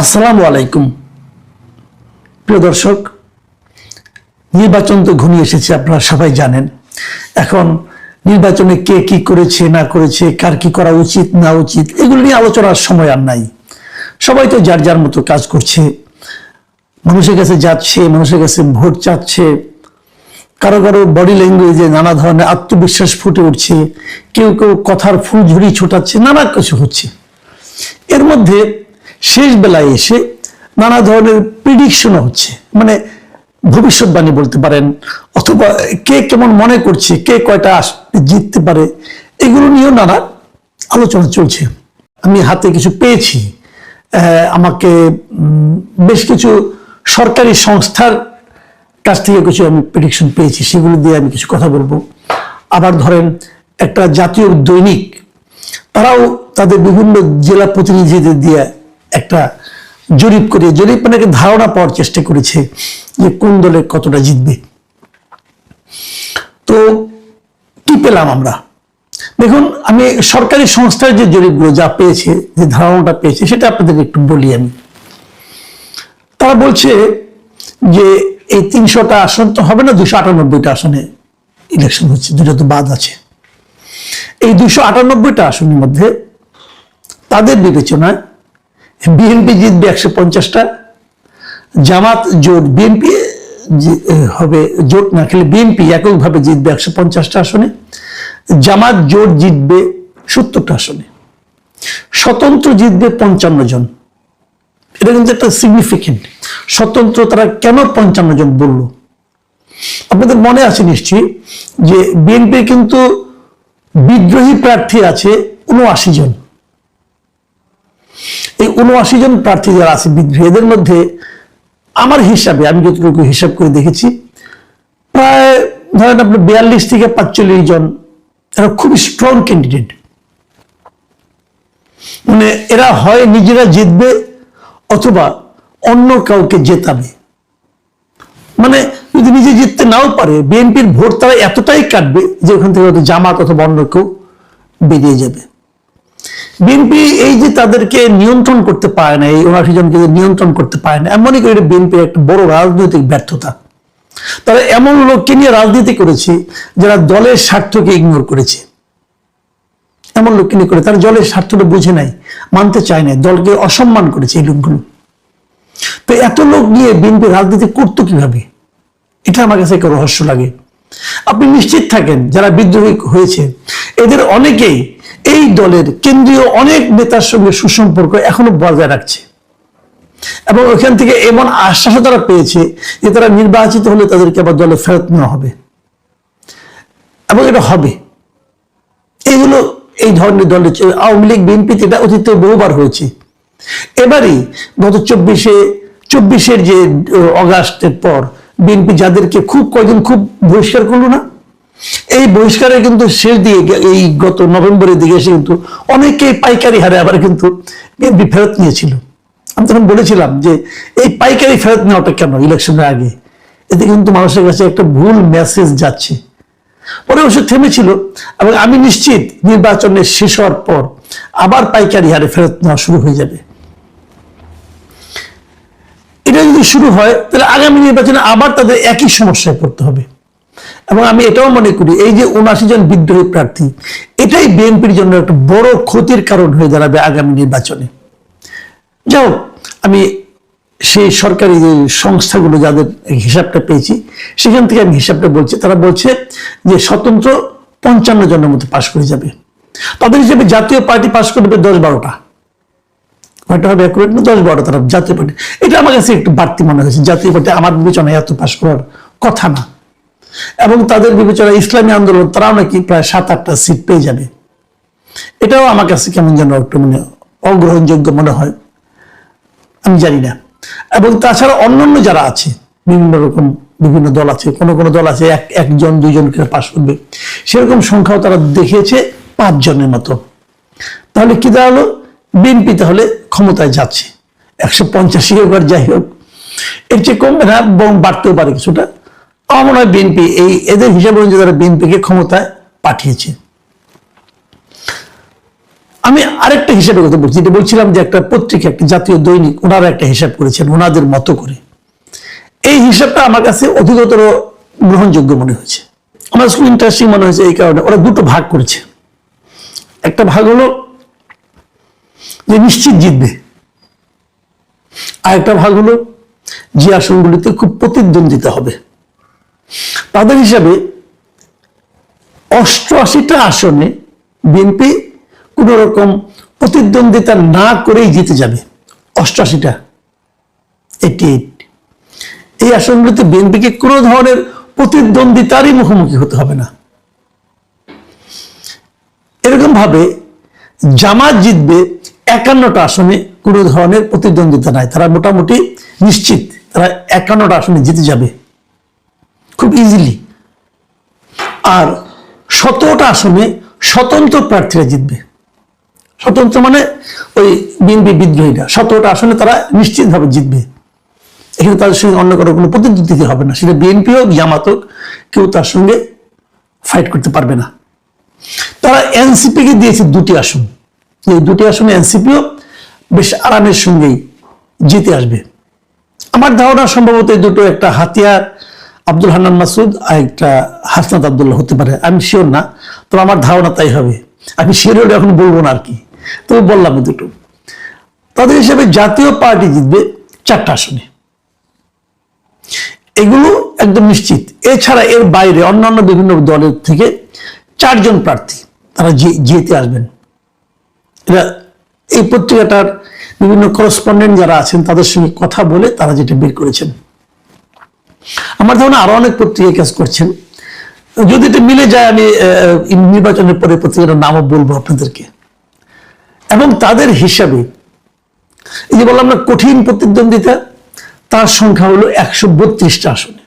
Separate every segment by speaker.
Speaker 1: আসসালামু আলাইকুম প্রিয় দর্শক, নির্বাচন তো ঘনিয়ে এসেছে, আপনারা সবাই জানেন। এখন নির্বাচনে কে কি করেছে না করেছে, কার কি করা উচিত না উচিত, এগুলো নিয়ে আলোচনার সময় আর নাই। সবাই তো যার যার মতো কাজ করছে, মানুষের কাছে যাচ্ছে, মানুষের কাছে ভোট চাচ্ছে। কারো কারো বডি ল্যাঙ্গুয়েজে নানা ধরনের আত্মবিশ্বাস ফুটে উঠছে, কেউ কেউ কথার ফুলঝুরি ছোটাচ্ছে, নানা কিছু হচ্ছে। এর মধ্যে শেষ বেলায় এসে নানা ধরনের প্রিডিকশনও হচ্ছে, মানে ভবিষ্যৎবাণী বলতে পারেন, অথবা কে কেমন মনে করছে, কে কয়টা জিততে পারে, এগুলো নিয়েও নানা আলোচনা চলছে। আমি হাতে কিছু পেয়েছি, আমাকে বেশ কিছু সরকারি সংস্থার কাছ থেকে কিছু আমি প্রেডিকশন পেয়েছি, সেগুলো দিয়ে আমি কিছু কথা বলবো। আবার ধরেন একটা জাতীয় দৈনিক, তারাও তাদের বিভিন্ন জেলা প্রতিনিধিদের দিয়ে একটা জরিপ মানে ধারণা পাওয়ার চেষ্টা করেছে যে কোন দলে কতটা জিতবে। তো কি পেলাম আমরা? দেখুন, আমি সরকারি সংস্থার যে জরিপগুলো যা পেয়েছে, যে ধারণাটা পেয়েছে, সেটা আপনাদের একটু বলি আমি। তারা বলছে যে এই 300টা আসন তো হবে না, 298টা আসনে ইলেকশন হচ্ছে, দুটো তো বাদ আছে। এই 298টা আসনের মধ্যে তাদের বিবেচনায় বিএনপি জিতবে 150টা, জামাত জোট বিএনপি হবে, জোট না খেলে বিএনপি এককভাবে জিতবে 150টা আসনে, জামাত জোট জিতবে 70টা আসনে, স্বতন্ত্র জিতবে 55 জন। এটা কিন্তু একটা সিগনিফিকেন্ট। স্বতন্ত্র তারা কেন 55 জন বলল? আপনাদের মনে আছে নিশ্চয়ই যে বিএনপির কিন্তু বিদ্রোহী প্রার্থী আছে 79 জন। এই 79 জন প্রার্থী যারা আছে বিদ্রোহী, এদের মধ্যে আমার হিসাবে, আমি যতটুকু হিসাব করে দেখেছি, প্রায় ধরেন আপনার 42 থেকে 45 জন এরা খুবই স্ট্রং ক্যান্ডিডেট। মানে এরা হয় নিজেরা জিতবে অথবা অন্য কাউকে জেতাবে। মানে যদি নিজে জিততে নাও পারে, বিএনপির ভোট তারা এতটাই কাটবে যে ওখান থেকে হয়তো জামাত অথবা অন্য কেউ বেরিয়ে যাবে। বিএনপি এই যে তাদেরকে নিয়ন্ত্রণ করতে পারে না, এই 79 জনকে নিয়ন্ত্রণ করতে পারে না, এমনই করে বিএনপির একটা বড় রাজনৈতিক ব্যর্থতা। তারা এমন লোককে নিয়ে রাজনীতি করেছে যারা দলের স্বার্থকে ইগনোর করেছে। এমন লোককে নিয়ে করে তারা দলের স্বার্থটা বুঝে নাই, মানতে চায় না, দলকে অসম্মান করেছে এই লোকগুলো। তো এত লোক নিয়ে বিএনপি রাজনীতি করতো কিভাবে? এটা আমার কাছে একটা রহস্য লাগে। আপনি নিশ্চিত থাকেন যারা বিদ্রোহী হয়েছে এদের অনেকেই এই দলের কেন্দ্রীয় অনেক নেতার সঙ্গে সুসম্পর্ক এখনো বজায় রাখছে, এবং ওখান থেকে এমন আশ্বাসও তারা পেয়েছে যে তারা নির্বাচিত হলে তাদেরকে আবার দলে ফেরত নেওয়া হবে, এবং এটা হবে। এইগুলো এই ধরনের দলের আওয়ামী লীগ বিএনপিতে এটা অতীতে বহুবার হয়েছে। এবারই গত 24-এর যে অগাস্টের পর বিএনপি যাদেরকে কয়েকদিন খুব বহিষ্কার করলো না, এই বহিষ্কারের কিন্তু শেষ দিকে, এই গত নভেম্বরের দিকে এসে কিন্তু অনেকেই পাইকারি হারে আবার কিন্তু বিএনপি ফেরত নিয়েছিল। আমি তখন বলেছিলাম যে এই পাইকারি ফেরত নেওয়াটা কেন ইলেকশনের আগে? এতে কিন্তু মানুষের কাছে একটা ভুল মেসেজ যাচ্ছে। পরে অবশ্য থেমেছিল, এবং আমি নিশ্চিত নির্বাচনের শেষ হওয়ার পর আবার পাইকারি হারে ফেরত নেওয়া শুরু হয়ে যাবে। এটা যদি শুরু হয় তাহলে আগামী নির্বাচনে আবার তাদের একই সমস্যায় পড়তে হবে। এবং আমি এটাও মনে করি এই যে 79 জন বিদ্রোহী প্রার্থী, এটাই বিএনপির জন্য একটা বড় ক্ষতির কারণ হয়ে দাঁড়াবে আগামী নির্বাচনে। যাও, আমি সেই সরকারি যে সংস্থাগুলো যাদের হিসাবটা পেয়েছি সেখান থেকে আমি হিসাবটা বলছি। তারা বলছে যে স্বতন্ত্র 55 জনের মতো পাশ করে যাবে। তাদের হিসেবে জাতীয় পার্টি পাশ করবে 10-12টা, কয়টা হবে অ্যাকুরেট না, 10-12টা তারা জাতীয় পার্টি। এটা আমার কাছে একটু বাড়তি মনে হয়েছে। জাতীয় পার্টি আমার বিবেচনায় এত পাশ করার কথা না, এবং তাদের বিবেচনায় ইসলামী আন্দোলন তারাও নাকি প্রায় 7-8টা সিট পেয়ে যাবে। এটাও আমার কাছে কেমন যেন একটু মানে অগ্রহণযোগ্য মনে হয়, আমি জানি না। এবং তাছাড়া অন্যান্য যারা আছে, বিভিন্ন দল আছে, কোনো দল আছে 1-2 করে পাশ করবে, সেরকম সংখ্যাও তারা দেখিয়েছে 5 জনের মতো। তাহলে কি দাঁড়ালো? বিএনপি তাহলে ক্ষমতায় যাচ্ছে 185 হোক, যাই হোক, এর চেয়ে কমবে না, বাড়তেও পারে কিছুটা। আমার মনে হয় বিএনপি এদের হিসাব অনুযায়ী তারা বিএনপিকে ক্ষমতায় পাঠিয়েছে। আমি আরেকটা হিসাবের কথা বলছি, যেটা বলছিলাম যে একটা পত্রিকা, একটা জাতীয় দৈনিক, ওনারা একটা হিসাব করেছেন ওনাদের মতো করে। এই হিসাবটা আমার কাছে অধিকতর গ্রহণযোগ্য মনে হয়েছে, আমার খুব ইন্টারেস্টিং মনে হয়েছে। এই কারণে ওরা দুটো ভাগ করেছে। একটা ভাগ হলো যে নিশ্চিত জিতবে, আর একটা ভাগ হলো যে আসনগুলিতে খুব প্রতিদ্বন্দ্বিতা হবে। তাদের হিসাবে 88টা আসনে বিএনপি কোন রকম প্রতিদ্বন্দ্বিতা না করেই জিতে যাবে। 88টা, 88। এই আসনগুলিতে বিএনপিকে কোনো ধরনের প্রতিদ্বন্দ্বিতারই মুখোমুখি হতে হবে না। এরকম ভাবে জামাত জিতবে 51টা আসনে, কোনো ধরনের প্রতিদ্বন্দ্বিতা নাই, তারা মোটামুটি নিশ্চিত তারা 51টা আসনে জিতে যাবে খুব ইজিলি। আর 17টা আসনে স্বতন্ত্র প্রার্থীরা জিতবে। স্বতন্ত্র মানে ওই বিএনপি বিদ্রোহীরা 17টা আসনে তারা নিশ্চিতভাবে জিতবে। এখানে তাদের সঙ্গে অন্য কারো কোনো প্রতিদ্বন্দ্বিতা হবে না, সেটা বিএনপি হোক জামাত হোক, কেউ তার সঙ্গে ফাইট করতে পারবে না। তারা এনসিপিকে দিয়েছে 2টি আসন, এই 2টি আসনে এনসিপিও বেশ আরামের সঙ্গেই জিতে আসবে। আমার ধারণা সম্ভবত এই দুটো, একটা হাতিয়ার আব্দুল হান্নান মাসুদ আর একটা হাসনাত আব্দুল্লাহ হতে পারে, আমি শিওর না, তো আমার ধারণা তাই হবে। আমি শিওর হলে এখন বলবো না আর কি, তবে বললাম দুটো। তাদের হিসাবে জাতীয় পার্টি জিতবে 4টা আসনে, এগুলো একদম নিশ্চিত। এছাড়া এর বাইরে অন্যান্য বিভিন্ন দলের থেকে 4 জন প্রার্থী তারা জিতে আসবেন। এরা এই পত্রিকাটার বিভিন্ন করসপন্ডেন্ট যারা আছেন তাদের সঙ্গে কথা বলে তারা যেটা বের করেছেন। আমার ধারণা আরো অনেক পত্রিকা কাজ করছেন, যদি এটা মিলে যায় আমি নির্বাচনের পরে পত্রিকাটার নামও বলবো আপনাদেরকে। এবং তাদের হিসাবে এই যে বললাম না কঠিন প্রতিদ্বন্দ্বিতা, তার সংখ্যা হলো 132টা আসনে।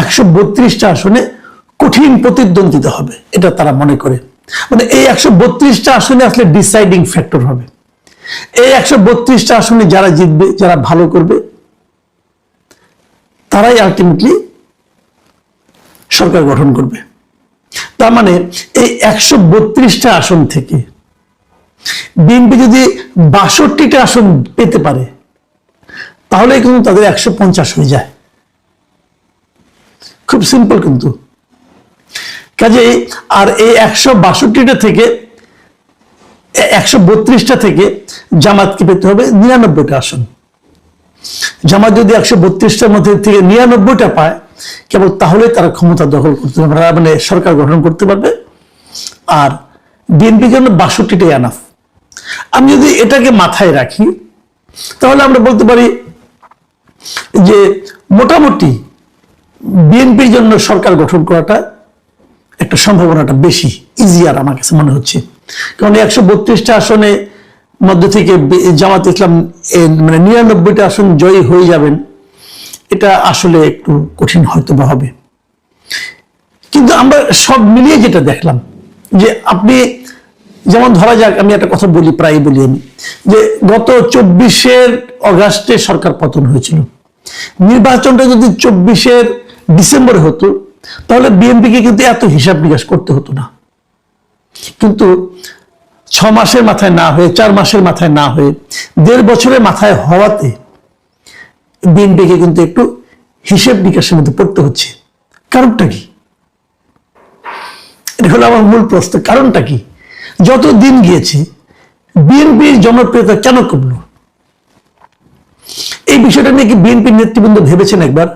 Speaker 1: 132টা আসনে কঠিন প্রতিদ্বন্দ্বিতা হবে, এটা তারা মনে করে। মানে এই 132টা আসনে আসলে ডিসাইডিং ফ্যাক্টর হবে। এই 132টা আসনে যারা জিতবে, যারা ভালো করবে, তারাই আলটিমেটলি সরকার গঠন করবে। তার মানে এই 132টা আসন থেকে বিএনপি যদি 62টা আসন পেতে পারে, তাহলে কিন্তু তাদের 150 হয়ে যায়। খুব সিম্পল কিন্তু। কাজেই আর এই 162টা থেকে 132টা থেকে জামাতকে পেতে হবে 99টা আসন। জামাত যদি 132টার মধ্যে থেকে 99টা পায়, কেবল তাহলে তারা ক্ষমতা দখল করতে পারবে, মানে সরকার গঠন করতে পারবে। আর বিএনপির জন্য 62টাই এনাফ। আমি যদি এটাকে মাথায় রাখি, তাহলে আমরা বলতে পারি যে মোটামুটি বিএনপির জন্য সরকার গঠন করাটা একটা সম্ভাবনাটা বেশি, ইজিয়ার আমার কাছে মনে হচ্ছে। কারণ 132টা আসনে মধ্য থেকে জামাত ইসলাম মানে 99টা আসন জয়ী হয়ে যাবেন, এটা আসলে একটু কঠিন হয়তো বা হবে। কিন্তু আমরা সব মিলিয়ে যেটা দেখলাম, যে আপনি যেমন ধরা যাক, আমি একটা কথা বলি, প্রায় বলি আমি, যে গত 24 অগাস্টে সরকার পতন হয়েছিল। নির্বাচনটা যদি 24 ডিসেম্বরে হতো, তাহলে বিএনপিকে কিন্তু এত হিসাব নিকাশ করতে হতো না। কিন্তু 6 মাসের মাথায় না হয়ে, 4 মাসের মাথায় না হয়ে, 1.5 বছরের মাথায় হওয়াতে বিএনপিকে কিন্তু একটু হিসেব নিকাশের মধ্যে পড়তে হচ্ছে। কারণটা কি? এটা হলো আমার মূল প্রশ্ন, কারণটা কি? যত দিন গিয়েছে বিএনপির জনপ্রিয়তা কেন কমল? এই বিষয়টা নিয়ে কি বিএনপির নেতৃবৃন্দ ভেবেছেন একবার?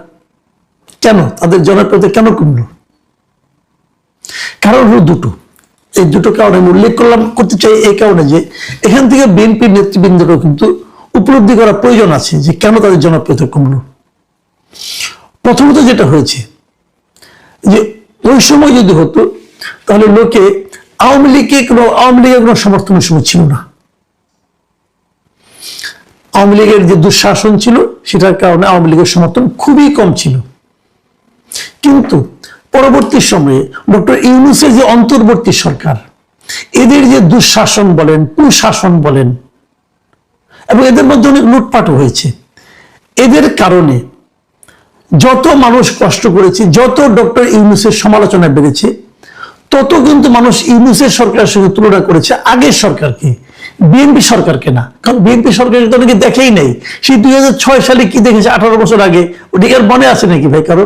Speaker 1: কেন তাদের জনপ্রিয়তা কেন কমল? কারণ হলো দুটো। এই দুটো কারণে আমি উল্লেখ করতে চাই, এই কারণে যে এখান থেকে বিএনপির নেতৃবৃন্দরও কিন্তু উপলব্ধি করা প্রয়োজন আছে যে কেন তাদের জনপ্রিয়তা কমল। প্রথমত যেটা হয়েছে, যে ওই সময় যদি হতো, তাহলে লোকে আওয়ামী লীগের কোনো সমর্থনের সময় ছিল না। আওয়ামী লীগের যে দুঃশাসন ছিল, সেটার কারণে আওয়ামী লীগের সমর্থন খুবই কম ছিল। কিন্তু পরবর্তী সময়ে ডক্টর ইউনূসের যে অন্তর্বর্তী সরকার, এদের যে দুঃশাসন বলেন, কুশাসন বলেন, এবং এদের মধ্যে অনেক লুটপাটও হয়েছে, এদের কারণে যত মানুষ কষ্ট করেছে, যত ডক্টর ইউনূসের সমালোচনা বেড়েছে, তত কিন্তু মানুষ ইউনূসের সরকারের সঙ্গে তুলনা করেছে আগের সরকারকে, বিএনপি সরকারকে না। কারণ বিএনপি সরকারের তো অনেকে দেখেই নাই, সেই 2006 সালে কি দেখেছে 18 বছর আগে, ওটি আর মনে আছে নাকি ভাই কারো?